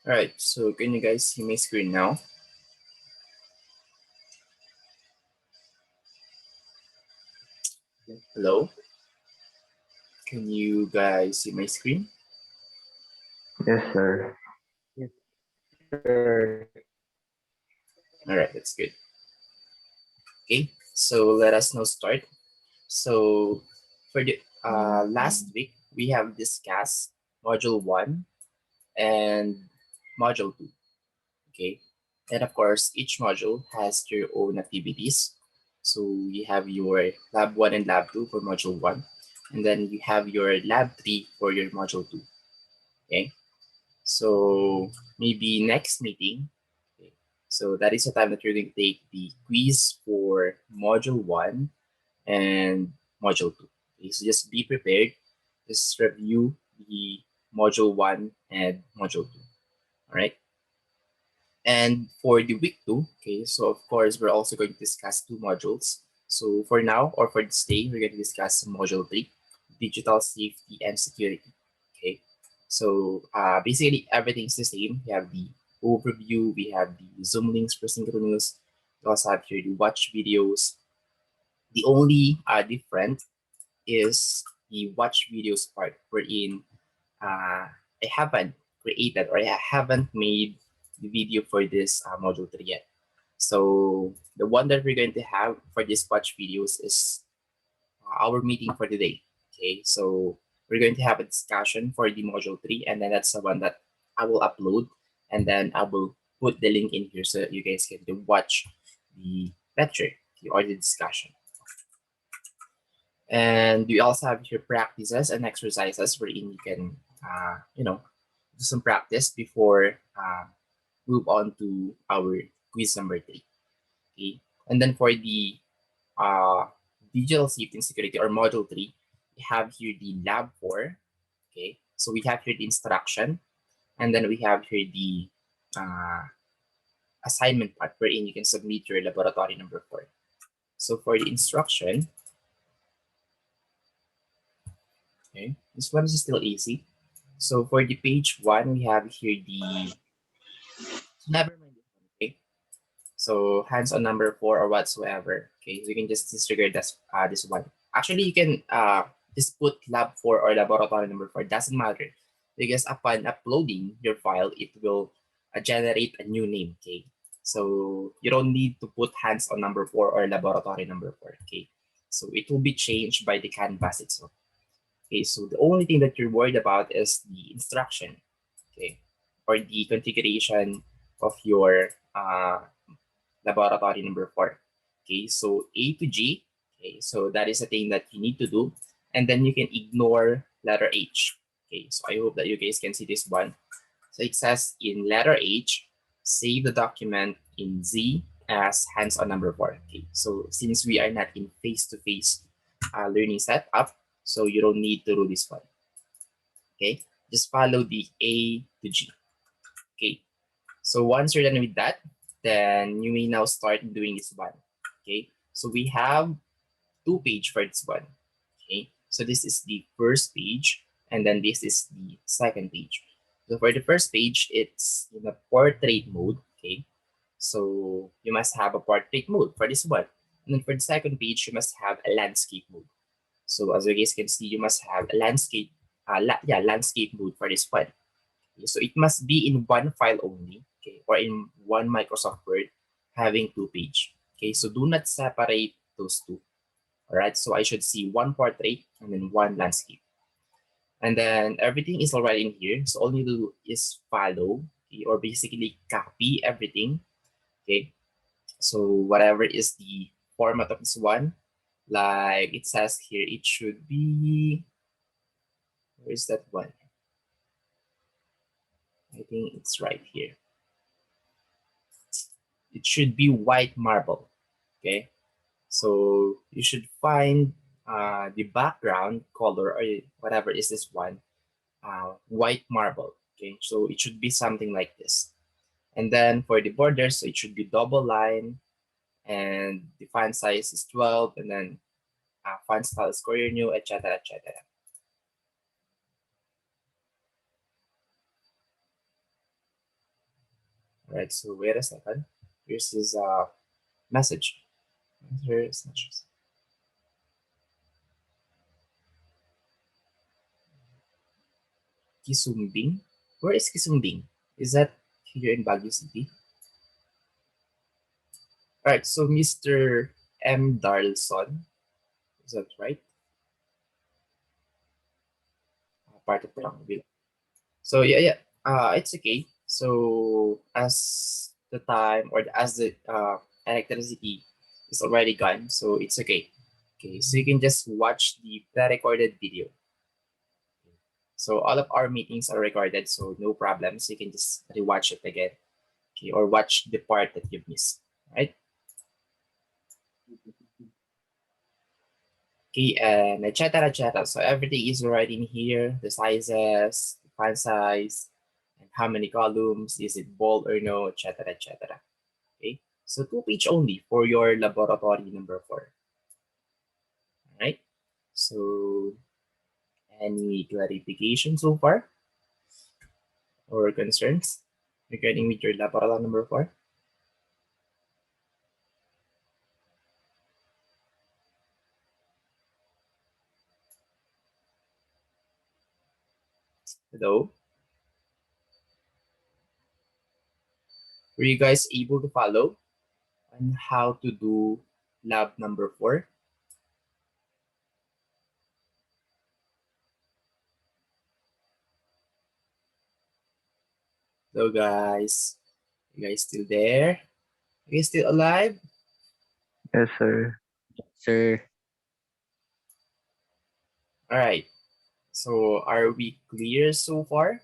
All right, so can you guys see my screen now? Hello? Can you guys see my screen? Yes, sir. Yes, sir. All right, that's good. Okay, so let us now start. So for the last week, we have discussed Module 1 and Module 2. Okay, and of course, each module has their own activities. So you have your Lab 1 and Lab 2 for Module 1, and then you have your Lab 3 for your Module 2. Okay, so maybe next meeting. Okay, so that is the time that you're going to take the quiz for Module 1 and Module 2. Okay, so just be prepared. Just review the Module 1 and Module 2. All right. And for the week 2, okay, so of course, we're also going to discuss two modules. So for now, or for this day, we're going to discuss Module 3, Digital Safety and Security. Okay, so basically everything's the same. We have the overview, we have the Zoom links for synchronous, we also have here the watch videos. The only different is the watch videos part wherein I haven't created or I haven't made the video for this module 3 yet. So the one that we're going to have for this watch videos is our meeting for today. Okay, so we're going to have a discussion for the module 3, and then that's the one that I will upload, and then I will put the link in here so that you guys can watch the lecture or the discussion. And we also have here practices and exercises wherein you can, do some practice before move on to our quiz number 3. Okay, and then for the uh, digital safety and security or module 3, we have here the lab 4. Okay, so we have here the instruction, and then we have here the uh, assignment part wherein you can submit your laboratory number 4. So for the instruction, okay, this one is still easy. So for the page 1, we have here the never mind this one, okay? So hands on number 4 or whatsoever. Okay, so you can just disregard this one. Actually, you can just put lab 4 or laboratory number 4. Doesn't matter because upon uploading your file, it will generate a new name. Okay, so you don't need to put hands on number 4 or laboratory number 4. Okay, so it will be changed by the canvas itself. Okay, so the only thing that you're worried about is the instruction, okay, or the configuration of your laboratory number 4. Okay, so A to G, okay, so that is the thing that you need to do, and then you can ignore letter H. Okay, so I hope that you guys can see this one. So it says in letter H, save the document in Z as hands on number 4. Okay, so since we are not in face-to-face learning setup, so you don't need to do this one. Okay, just follow the A to G. Okay, so once you're done with that, then you may now start doing this one. Okay, so we have 2 pages for this one. Okay, so this is the first page, and then this is the second page. So for the first page, it's in a portrait mode. Okay, so you must have a portrait mode for this one. And then for the second page, you must have a landscape mode. So as you guys can see, you must have a landscape, landscape mode for this one. Okay, so it must be in one file only, okay, or in one Microsoft Word, having 2 pages. Okay, so do not separate those two. All right, so I should see one portrait and then one landscape. And then everything is already in here. So all you do is follow, okay, or basically copy everything. Okay, so whatever is the format of this one, like it says here, it should be, where is that one? I think it's right here. It should be white marble. Okay, so you should find the background color or whatever is this one, white marble. Okay, so it should be something like this. And then for the borders, so it should be double line, and the font size is 12, and then font style is Courier New, etc., etc. All right, so wait a second. Here's his message. Here's messages. Kisumbing? Where is Kisumbing? Is that here in Baguio City? All right, so Mr. M. Darlson, is that right? Part of Pangville. So yeah. It's okay. So as the time or as the electricity is already gone, so it's okay. Okay, so you can just watch the pre-recorded video. So all of our meetings are recorded, so no problems. You can just rewatch it again, okay, or watch the part that you've missed, right? Okay, and etc. So everything is right in here, the sizes, the file size, and how many columns, is it bold or no, etc. Okay, so 2 page only for your laboratory number 4. All right, so any clarification so far or concerns regarding with your laboratory number 4? Hello, were you guys able to follow on how to do lab number 4? Hello guys, you guys still there? You guys still alive? Yes, sir. Sir. All right, so are we clear so far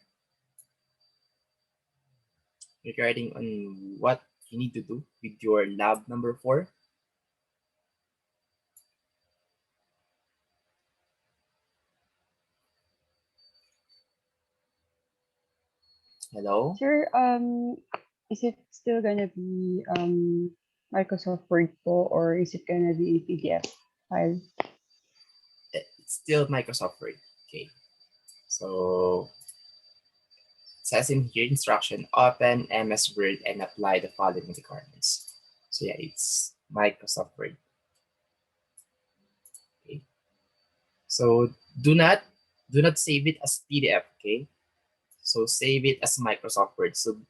regarding on what you need to do with your lab number 4? Hello? Sir, is it still gonna be Microsoft Word po, or is it gonna be a PDF file? It's still Microsoft Word. Okay, so it says in here instruction, open MS Word and apply the following requirements. So yeah, it's Microsoft Word. Okay, so do not save it as PDF. Okay, so save it as Microsoft Word. So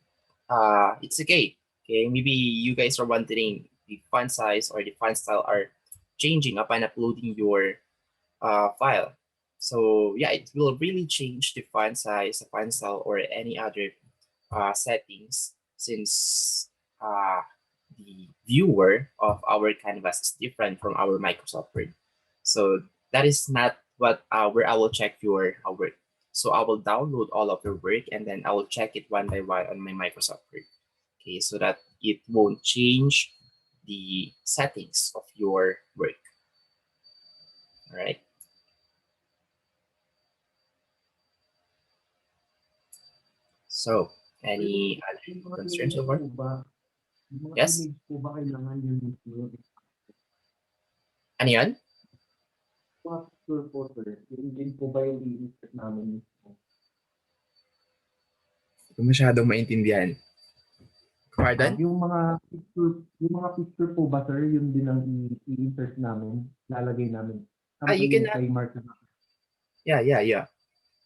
it's okay. Okay, maybe you guys are wondering the font size or the font style are changing upon uploading your file. So yeah, it will really change the font size, the font style, or any other settings since the viewer of our canvas is different from our Microsoft Word. So that is not what where I will check your work. So I will download all of your work and then I will check it one by one on my Microsoft Word. Okay, so that it won't change the settings of your work. All right. So, any other concerns so far? Yes? Ano yun? Hindi ko masyadong maintindihan. Pardon? Yung mga picture po ba, sir, yun din ang i-insert namin, lalagay namin. You can, Kay Mark. yeah.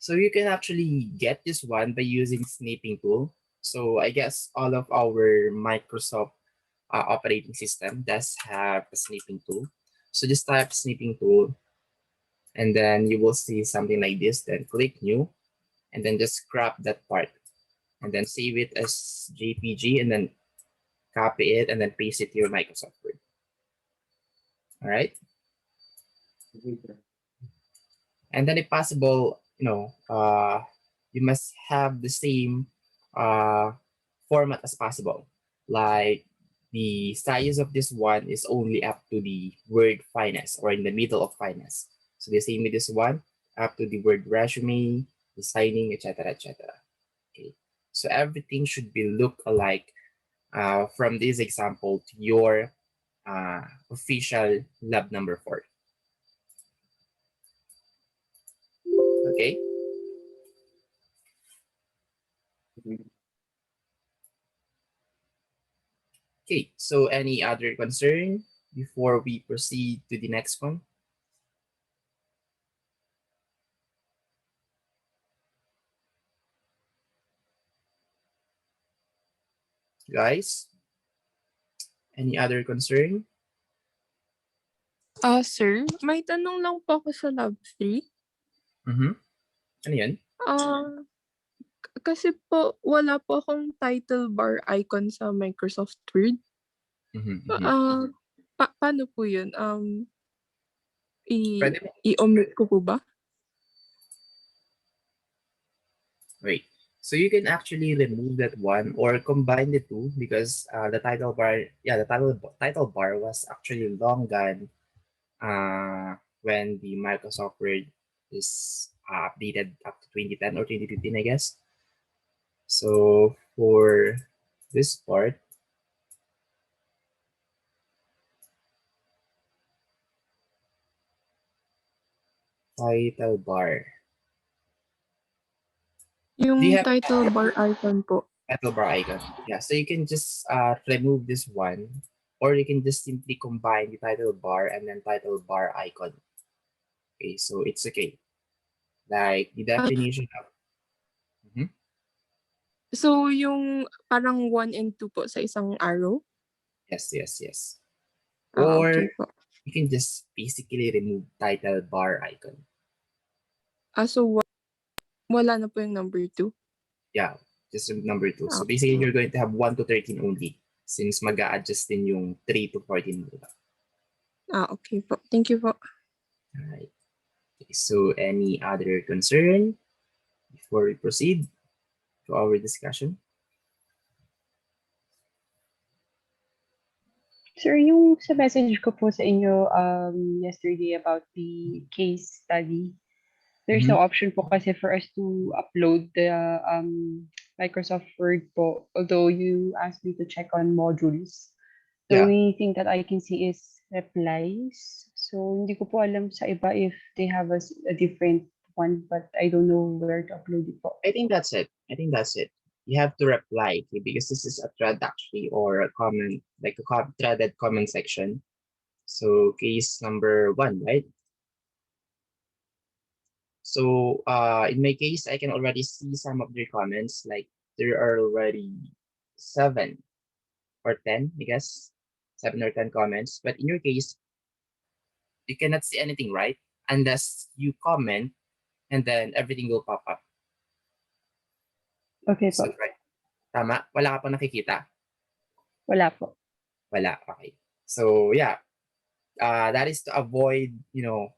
So you can actually get this one by using sniping tool. So I guess all of our Microsoft operating system does have a sniping tool. So just type sniping tool and then you will see something like this. Then click new and then just crop that part and then save it as JPG and then copy it and then paste it to your Microsoft Word. All right. And then if possible, you must have the same format as possible. Like the size of this one is only up to the word finance or in the middle of finance. So the same with this one, up to the word resume, designing, etc. Okay. So everything should be look alike from this example to your official lab number 4. Okay. Okay, so any other concern before we proceed to the next one? Guys, any other concern? Sir, may tanong lang po ako sa lab 3. Mm-hmm. Ano yan? Ah, kasi po wala po akong title bar icon sa Microsoft Word. Mm-hmm. Mm-hmm. Paano po yun? Pwede mo? I-omit ko po ba? Wait. So you can actually remove that one or combine the two because the title bar, yeah, the title bar was actually long gone when the Microsoft Word is updated up to 2010 or 2015, I guess. So for this part, title bar. Do you Yung have title bar icon po. title bar icon? Yeah, so you can just remove this one, or you can just simply combine the title bar and then title bar icon. Okay, so it's okay. Like the Ah, definition of Mhm. so yung parang 1 and 2 po sa isang arrow? Yes, yes, yes. Okay Or po. you can just basically remove title bar icon. So wala na po yung number 2? Yeah, just number 2. So Ah, basically you're going to have 1 to 13 only since mag-a-adjust din yung 3 to 14 mo. Diba? okay po. Thank you po. Alright. Okay, so any other concern before we proceed to our discussion? Sir, yung sa message ko po sa inyo yesterday about the case study, there's no option po kasi for us to upload the Microsoft Word po, although you asked me to check on modules. The Yeah. only thing that I can see is replies. So, hindi ko po alam sa iba if they have a different one, but I don't know where to upload it po. I think that's it. I think that's it. You have to reply, okay, because this is a thread actually, or a comment, like a threaded comment section. So case number 1, right? So in my case, I can already see some of their comments. Like there are already 7 or 10, I guess, 7 or 10 comments. But in your case, you cannot see anything, right? Unless you comment, and then everything will pop up. Okay So po. right, tama? Wala ka pa nakikita? Wala po. Wala. Okay. So yeah, that is to avoid,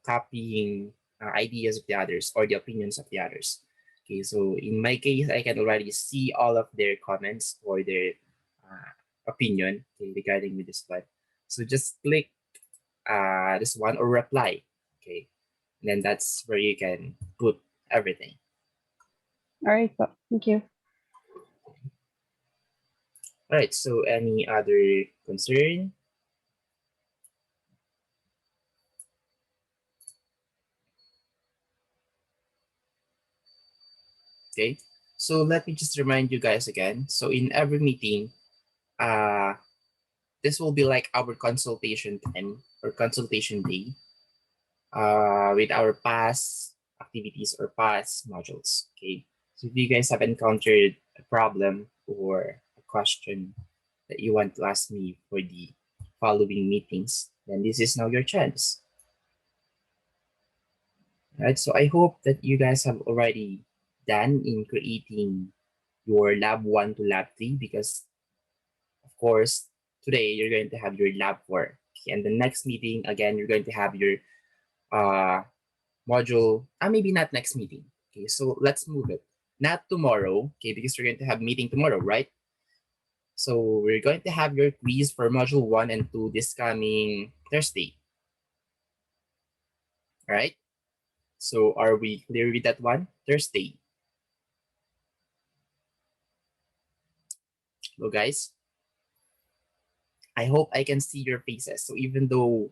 copying ideas of the others or the opinions of the others. Okay, so in my case, I can already see all of their comments or their opinion, okay, regarding with this one. So just click this one or reply. Okay, and then that's where you can put everything. All right po. Thank you. All right. So any other concern? Okay. So let me just remind you guys again. So in every meeting, this will be like our consultation time or consultation day with our past activities or past modules. Okay. So if you guys have encountered a problem or a question that you want to ask me for the following meetings, then this is now your chance. Right. So I hope that you guys have already done in creating your lab 1 to lab 3 because of course today you're going to have your lab 4. Okay, and the next meeting again you're going to have your uh module, maybe not next meeting. Okay, so let's move it. Not tomorrow, okay, because we're going to have meeting tomorrow, right? So we're going to have your quiz for module 1 and 2 this coming Thursday. All right? So are we clear with that one? Thursday. Hello, guys. I hope I can see your faces. So even though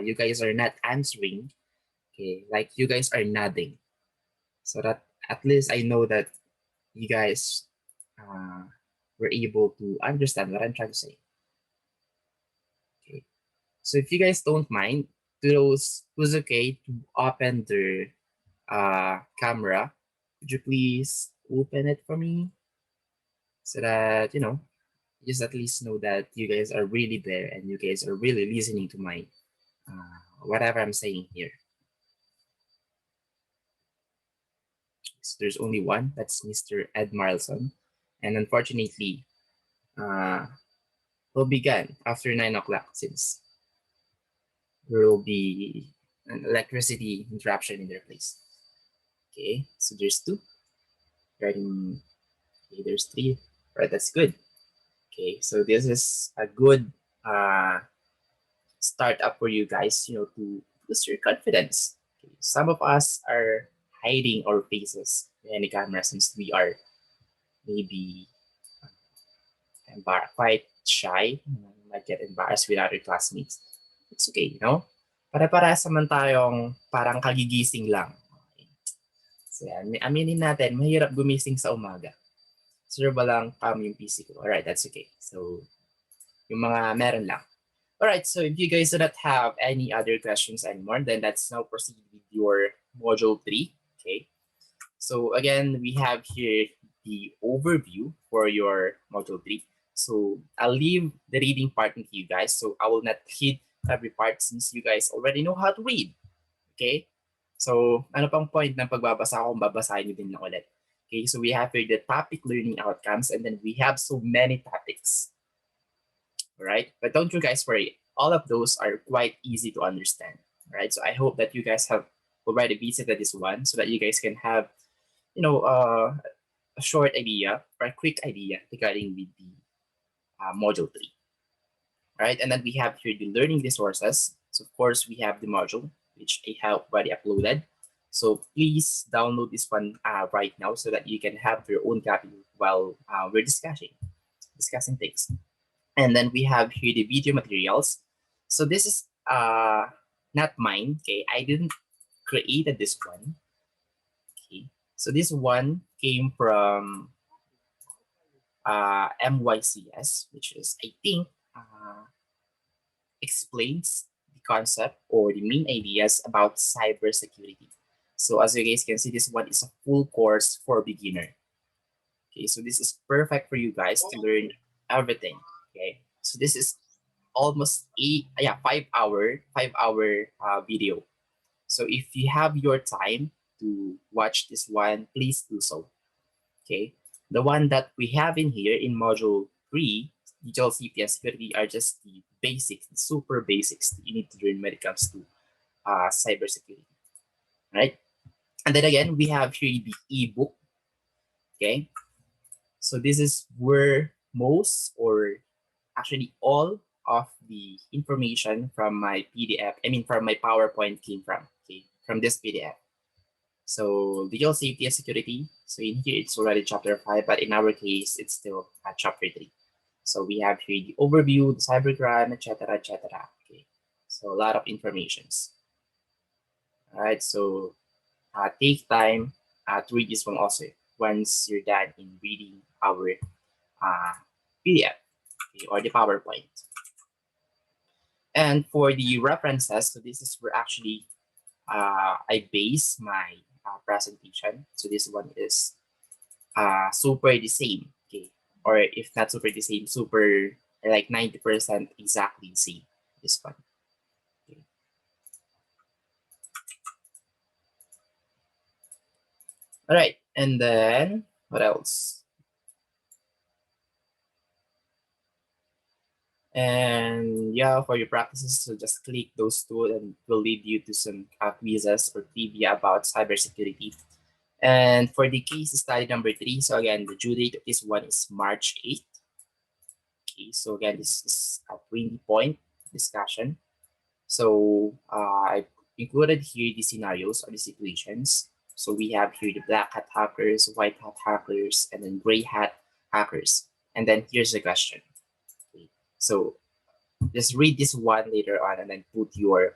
you guys are not answering, okay, like you guys are nodding, so that at least I know that you guys were able to understand what I'm trying to say. So if you guys don't mind, to those who's okay to open their camera, could you please open it for me so that just at least know that you guys are really there and you guys are really listening to my whatever I'm saying here. So there's only one. That's Mr. Ed Marlson, and unfortunately, uh, will begin after 9 o'clock since there will be an electricity interruption in their place. Okay, so there's two. Regarding okay, there's three. Right, that's good. Okay, so this is a good startup for you guys, to boost your confidence. Okay, some of us are hiding our faces behind the camera since we are maybe quite shy, might get embarrassed with other classmates. It's okay. Para-parehas naman tayong parang kagigising lang. Okay. So yan, aminin natin, mahirap gumising sa umaga. Sure ba lang yung PC ko? Alright, that's okay. So, yung mga meron lang. Alright, so if you guys do not have any other questions anymore, then let's now proceed with your Module 3. Okay. So again, we have here the overview for your Module 3. So I'll leave the reading part with you guys. So I will not read every part since you guys already know how to read. Okay? So ano pang point ng pagbabasa kung babasahin nyo din lang ulit. Okay, so we have here the topic learning outcomes and then we have so many topics. Alright? But don't you guys worry. All of those are quite easy to understand. Alright? So I hope that you guys have already visited this one so that you guys can have a short idea or a quick idea regarding with the module 3. Right, and then we have here the learning resources. So of course we have the module which I have already uploaded. So please download this one right now so that you can have your own copy while we're discussing things. And then we have here the video materials. So this is not mine. Okay, I didn't created this one. Okay, so this one came from MYCS, which is, I think, explains the concept or the main ideas about cybersecurity. So as you guys can see, this one is a full course for beginner. Okay, so this is perfect for you guys to learn everything. Okay, so this is almost 5 hour video. So if you have your time to watch this one, please do so. Okay, the one that we have in here in module 3, digital safety and security, are just the basics, the super basics that you need to learn when it comes to cybersecurity. Right, and then again we have here the ebook. Okay, so this is where most or actually all of the information from my PDF, from my PowerPoint came from. Okay, from this PDF. So digital safety and security. So in here it's already chapter 5, but in our case it's still at chapter 3. So we have here the overview, the cybercrime, etc., etc. Okay, so a lot of informations. All right, so take time to read this one also once you're done in reading our PDF, okay, or the PowerPoint. And for the references, so this is where actually I base my presentation. So this one is super the same, okay, or if not super the same, super like 90% exactly the same. This one. Okay. All right, and then what else? And yeah, for your practices, so just click those two and it will lead you to some quizzes or trivia about cybersecurity. And for the case study number 3, so again, the due date of this one is March 8th. Okay, so again, this is a 20-point discussion. So I included here the scenarios or the situations. So we have here the black hat hackers, white hat hackers, and then gray hat hackers. And then here's the question. Okay, so just read this one later on and then put your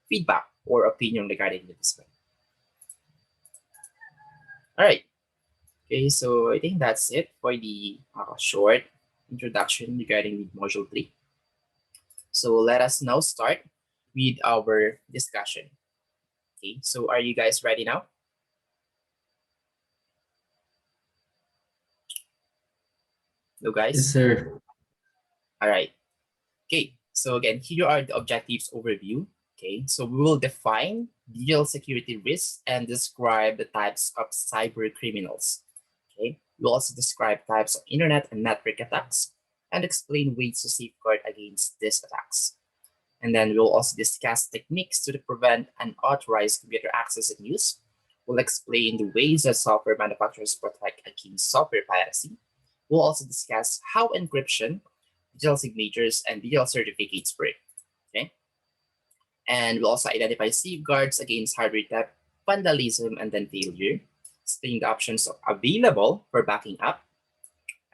feedback or opinion regarding this one. All right. Okay, so I think that's it for the short introduction regarding the module 3. So let us now start with our discussion. Okay, so are you guys ready now? Hello, Yes, guys. sir. All right. Okay, so again, here are the objectives overview. Okay, so we will define digital security risks and describe the types of cyber criminals. Okay, we'll also describe types of internet and network attacks and explain ways to safeguard against these attacks. And then we'll also discuss techniques to prevent unauthorized computer access and use. We'll explain the ways that software manufacturers protect against software piracy. We'll also discuss how encryption, digital signatures, and digital certificates work. Okay, and we'll also identify safeguards against hardware theft, vandalism, and then failure. Explain the options available for backing up,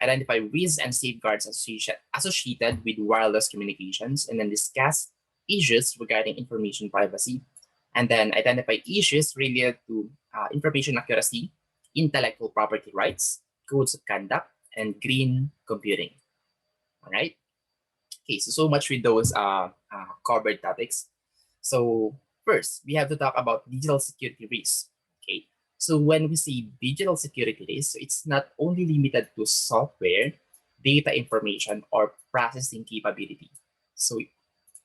identify risks and safeguards associated with wireless communications, and then discuss issues regarding information privacy, and then identify issues related to information accuracy, intellectual property rights, codes of conduct, and green computing. All right. Okay, so much with those covered topics. So first, we have to talk about digital security risks. Okay, so when we say digital security risk, so it's not only limited to software, data information, or processing capability. So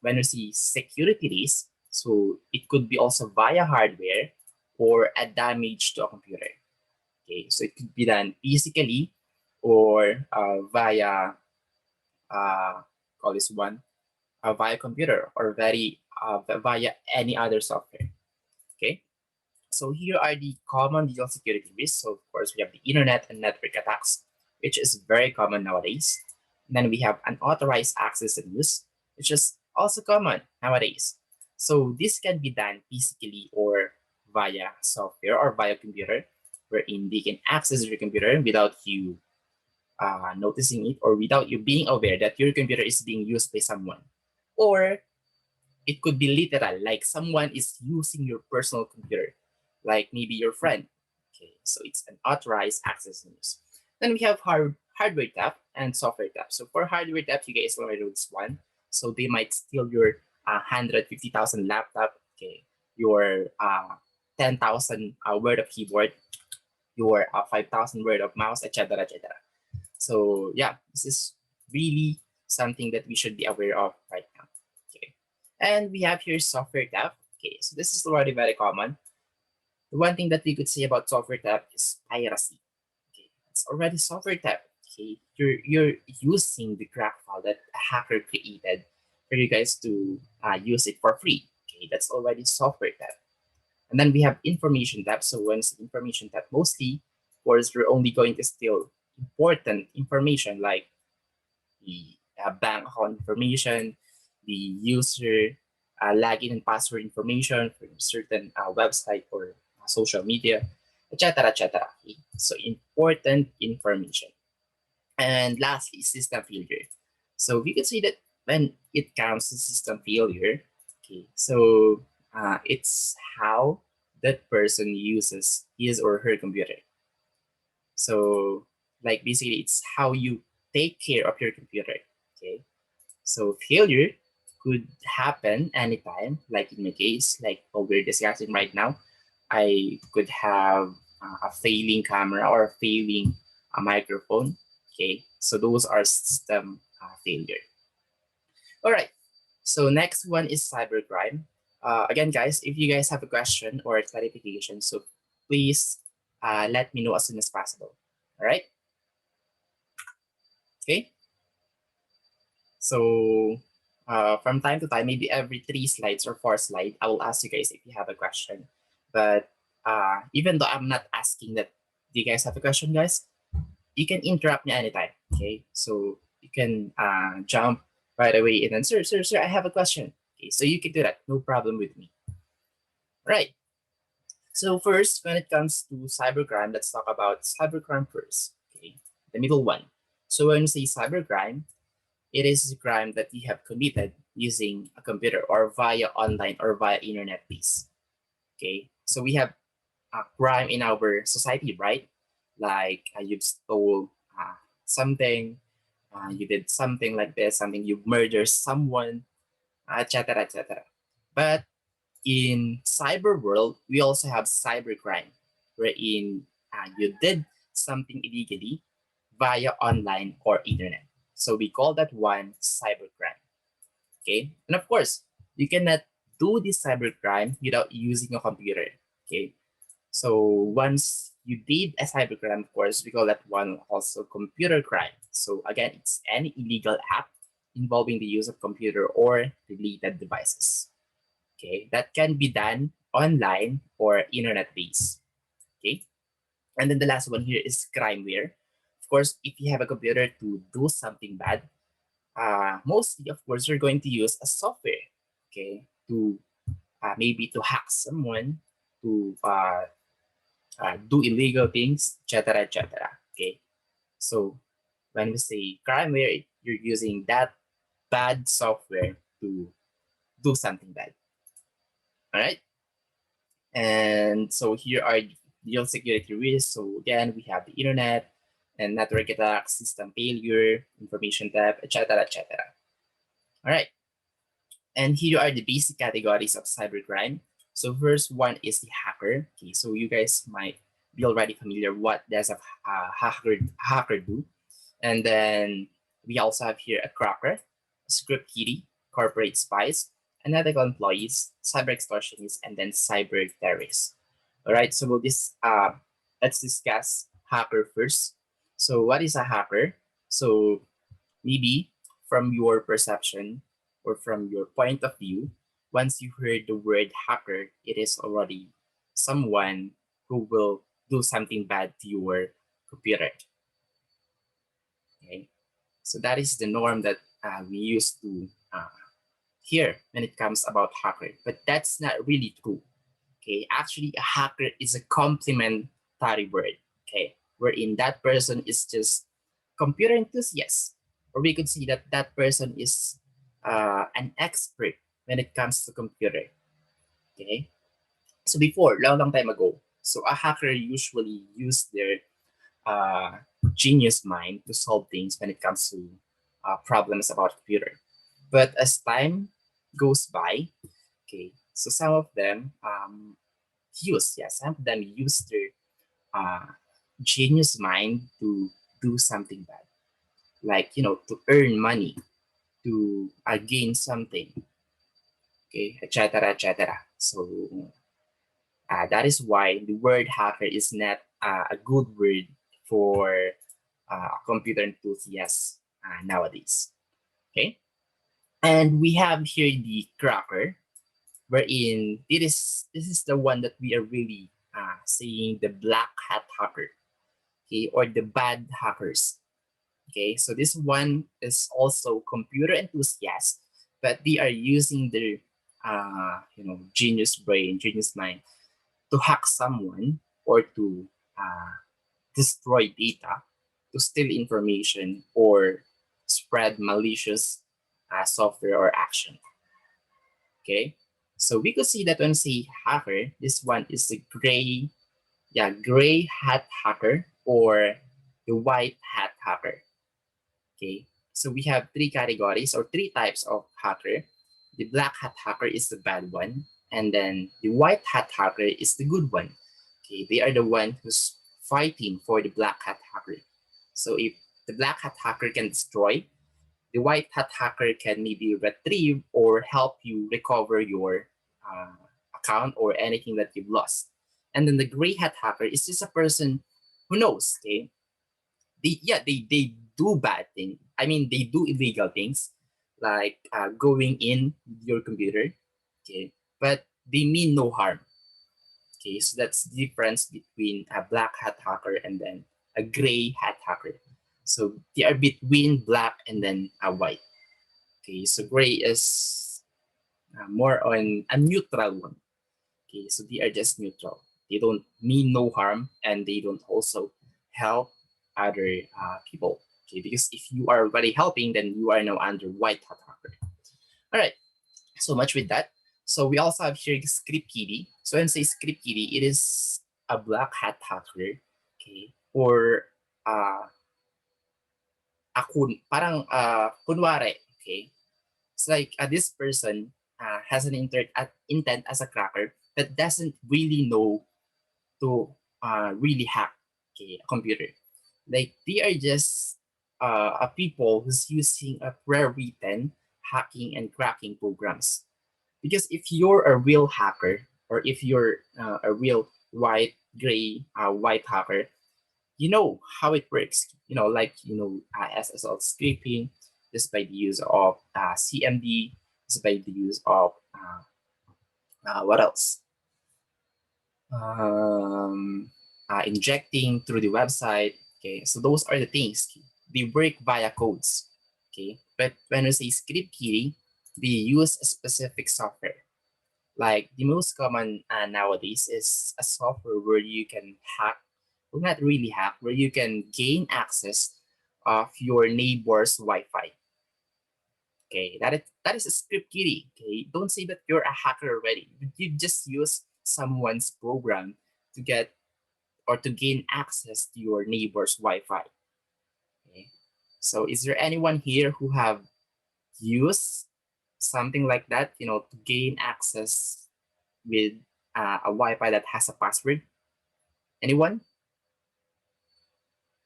when we see security risk, so it could be also via hardware or a damage to a computer. Okay, so it could be done physically or via call this one via computer or via any other software. Okay, so here are the common digital security risks. So of course we have the internet and network attacks, which is very common nowadays. And then we have unauthorized access and use, which is also common nowadays. So this can be done physically or via software or via computer, wherein they can access your computer without you noticing it or without you being aware that your computer is being used by someone. Or it could be literal, like someone is using your personal computer, like maybe your friend. Okay, so it's an authorized access and use. Then we have hardware theft and software theft. So for hardware theft, you guys already know this one. So they might steal your 150,000 laptop, okay, your 10,000 word of keyboard, your 5,000 word of mouse, etc., etc. So yeah, this is really something that we should be aware of right now. Okay, and we have here software theft. Okay, so this is already very common. The one thing that we could say about software theft is piracy. Okay, it's already software theft. Okay, you're using the crack file that a hacker created for you guys to use it for free. Okay, that's already software theft. And then we have information theft. So when it's information theft, mostly, of course, we're only going to steal important information like the bank account information, the user login and password information for certain website or social media, etc., etc. Okay? So important information. And lastly, system failure. So we could say that when it comes to system failure, okay, so it's how that person uses his or her computer. So like basically it's how you take care of your computer. Okay. So failure could happen anytime, like in my case, like what we're discussing right now. I could have a failing camera or a failing microphone. Okay. So those are system failure. All right. So next one is cybercrime. Again, guys, if you guys have a question or a clarification, so please let me know as soon as possible. All right. Okay. So from time to time, maybe every 3 slides or 4 slides, I will ask you guys if you have a question. But even though I'm not asking that, do you guys have a question, guys? You can interrupt me anytime. Okay. So you can jump right away and then, sir, I have a question. Okay. So you can do that. No problem with me. Right. So first, when it comes to cybercrime, let's talk about cybercrime first. Okay, the middle one. So when we say cybercrime, it is a crime that you have committed using a computer or via online or via internet base. Okay, so we have a crime in our society, right? Like you've stole something, you did something like this, something you murdered someone. etc., etc. But in cyber world, we also have cybercrime, wherein you did something illegally via online or internet. So we call that one cybercrime. Okay, and of course, you cannot do this cybercrime without using a computer. Okay, so once you did a cybercrime, of course, we call that one also computer crime. So again, it's any illegal act involving the use of computer or related devices. Okay, that can be done online or internet based. Okay, and then the last one here is crimeware. Of course, if you have a computer to do something bad, mostly, of course, you're going to use a software. Okay, to maybe to hack someone, to do illegal things, etc., etc. Okay, so when we say crimeware, you're using that bad software to do something bad. All right. And so here are real security risks. So again, we have the internet and network attacks, system failure, information theft, etc., etc. All right. And here are the basic categories of cybercrime. So first one is the hacker. Okay, so you guys might be already familiar what does a hacker do. And then we also have here a cracker, a script kiddie, corporate spies, unethical employees, cyber extortionists, and then cyber terrorists. All right, so let's discuss hacker first. So what is a hacker? So maybe from your perception or from your point of view, once you heard the word hacker, it is already someone who will do something bad to your computer. Okay, so that is the norm that we used to hear when it comes about hacker, but that's not really true. Okay, actually, a hacker is a complementary word. Okay, wherein that person is just computer enthusiast, or we could see that that person is an expert when it comes to computer. Okay, so before, long time ago, so a hacker usually used their uh, genius mind to solve things when it comes to problems about computer. But as time goes by, okay, so some of them some of them use their uh, genius mind to do something bad, like to earn money, to gain something, okay, etc., etc. So that is why the word hacker is not a good word for computer enthusiasts nowadays. Okay, and we have here the cracker, wherein this is the one that we are really saying the black hat hacker, okay, or the bad hackers. Okay, so this one is also computer enthusiasts, but they are using their genius brain, genius mind to hack someone or to uh, destroy data, to steal information or spread malicious software or action. Okay, so we could see that when say hacker, this one is the gray hat hacker or the white hat hacker. Okay, so we have three categories or three types of hacker. The black hat hacker is the bad one, and then the white hat hacker is the good one. Okay, they are the one who's fighting for the black hat hacker. So if the black hat hacker can destroy, the white hat hacker can maybe retrieve or help you recover your uh, account or anything that you've lost. And then the gray hat hacker is just a person who knows, okay? They do bad things. I mean, they do illegal things like going in your computer, okay? But they mean no harm, okay? So that's the difference between a black hat hacker and then a gray hat hacker. So they are between black and then a white. Okay, so gray is more on a neutral one. Okay, so they are just neutral. They don't mean no harm and they don't also help other people. Okay, because if you are already helping, then you are now under white hat hacker. All right, so much with that. So we also have here script kiddie. So when say script kiddie, it is a black hat hacker. Okay, or uh, parang kunwari, okay, It's like this person has an intent as a cracker that doesn't really know to really hack, okay, a computer. Like they are just a people who's using a pre-written hacking and cracking programs. Because if you're a real hacker, or if you're a real white hacker, you know how it works. Like SSL scripting, just by the use of CMD, just by the use of what else? Um, Injecting through the website. Okay, so those are the things. They work via codes. Okay, but when we say script kidding, they use a specific software. Like the most common nowadays is a software where you can hack, well, not really hack, where you can gain access of your neighbor's Wi-Fi. Okay, that is a script kidding. Okay, don't say that you're a hacker already. You just use someone's program to get or to gain access to your neighbor's Wi-Fi. Okay, so is there anyone here who have used something like that? To gain access with a Wi-Fi that has a password? Anyone?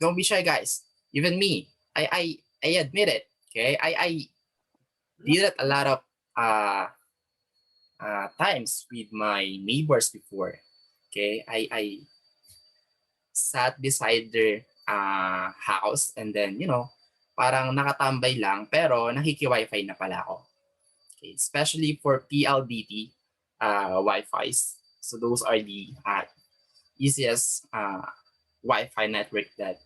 Don't be shy, guys. Even me, I admit it. Okay, I did it a lot of uh, times with my neighbors before. Okay, I sat beside their house, and then parang nakatambay lang pero nakiki-Wi-Fi na pala ako. Okay, especially for PLDT Wi-Fi's. So those are the easiest Wi-Fi network that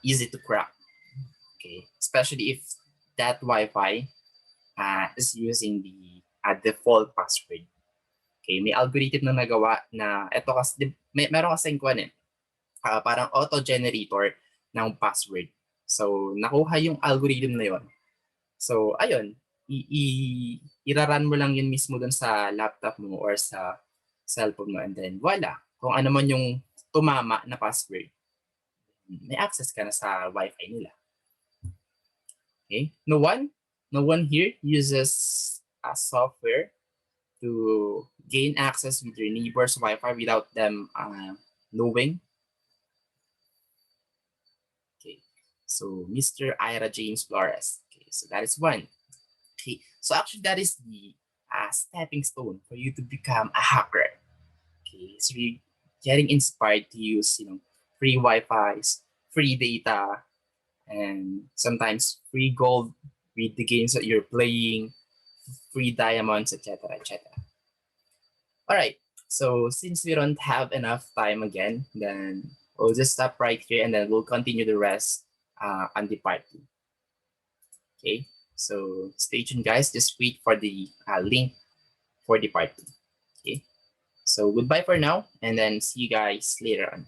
easy to crack. Okay, especially if that Wi-Fi is using the default password. Okay, may algorithm na nagawa na ito kasi meron kasing kuan parang auto-generator ng password. So nakuha yung algorithm na yon. So ayun, iraran mo lang yun mismo dun sa laptop mo or sa cellphone mo, and then voila, kung ano man yung tumama na password, may access ka na sa Wi-Fi nila. Okay? No one here uses a software to gain access with your neighbor's Wi-Fi without them knowing. Okay, so Mr. Ira James Flores. Okay, so that is one. Okay, so actually that is the stepping stone for you to become a hacker. Okay, so you're getting inspired to use free Wi-Fi's, free data, and sometimes free gold with the games that you're playing, free diamonds, etc., etc. All right. So since we don't have enough time again, then we'll just stop right here, and then we'll continue the rest on the part 2. Okay. So stay tuned, guys. Just wait for the link for the part 2. Okay. So goodbye for now, and then see you guys later on.